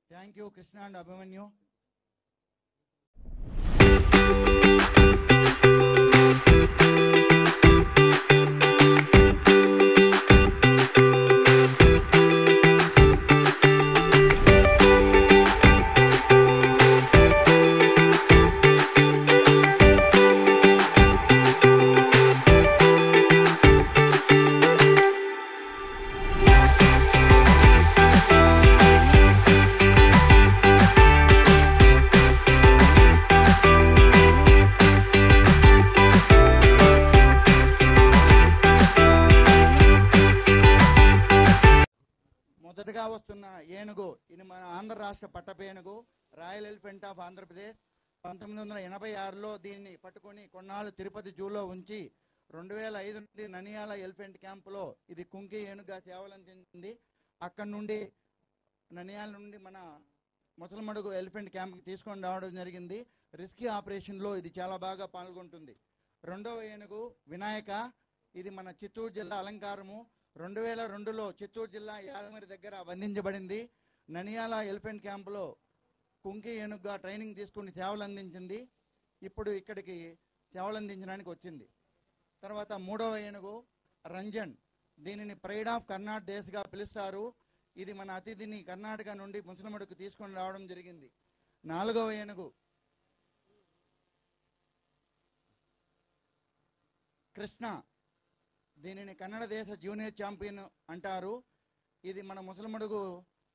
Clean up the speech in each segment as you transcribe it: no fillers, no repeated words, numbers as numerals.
Thank you Krishna and Abhimanyu. మొదటగా వస్తున్న ఏనుగు ఇది మన ఆంధ్ర రాష్ట్ర పట్టపేనుగు, రాయల్ ఎలిఫెంట్ ఆఫ్ ఆంధ్రప్రదేశ్. 1986లో దీన్ని పట్టుకొని కొన్నాళ్ళు తిరుపతి జూలో ఉంచి 2005 నుండి ననియాల ఎలిఫెంట్ క్యాంపులో ఇది కుంకి ఏనుగుగా సేవలందించింది. అక్కడి నుండి ననియాల నుండి మన ముసలమడుగు ఎలిఫెంట్ క్యాంప్కి తీసుకొని రావడం జరిగింది. రిస్కీ ఆపరేషన్లో ఇది చాలా బాగా పాల్గొంటుంది. రెండవ ఏనుగు వినాయక, ఇది మన చిత్తూరు జిల్లా అలంకారము. 2002లో చిత్తూరు జిల్లా యాదమరి దగ్గర బంధించబడింది. ననియాల ఎలిఫెంట్ క్యాంపులో కుంకి ఏనుగుగా ట్రైనింగ్ తీసుకుని సేవలు అందించింది. ఇప్పుడు ఇక్కడికి సేవలు అందించడానికి వచ్చింది. తర్వాత మూడవ ఏనుగు రంజన్, దీనిని ప్రైడ్ ఆఫ్ కర్ణాటక దేశ్గా పిలుస్తారు. ఇది మన అతిథిని కర్ణాటక నుండి ముసలమడుకు తీసుకొని రావడం జరిగింది. నాలుగవ ఏనుగు కృష్ణ, దీనిని కన్నడ దేశ జూనియర్ ఛాంపియన్ అంటారు. ఇది మన ముసలమడుగు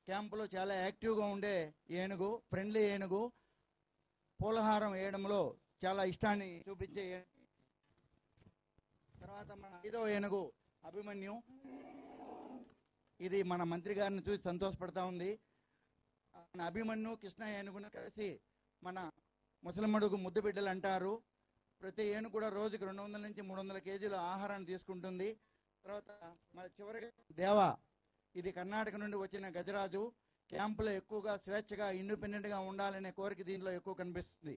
క్యాంపులో చాలా యాక్టివ్గా ఉండే ఏనుగు, ఫ్రెండ్లీ ఏనుగు. పూలహారం వేయడంలో చాలా ఇష్టాన్ని చూపించే. తర్వాత మన ఐదవ ఏనుగు అభిమన్యు, ఇది మన మంత్రి గారిని చూసి సంతోషపడతా ఉంది. మన అభిమన్యు కృష్ణ ఏనుగును కలిసి మన ముసలమడుగు ముద్దు బిడ్డలు అంటారు. ప్రతి ఏనుగు కూడా రోజుకి 200 నుంచి 300 కేజీల ఆహారాన్ని తీసుకుంటుంది. తర్వాత మన చివరిగా దేవా, ఇది కర్ణాటక నుండి వచ్చిన గజరాజు. క్యాంపులో ఎక్కువగా స్వేచ్ఛగా ఇండిపెండెంట్గా ఉండాలనే కోరిక దీనిలో ఎక్కువ కనిపిస్తుంది.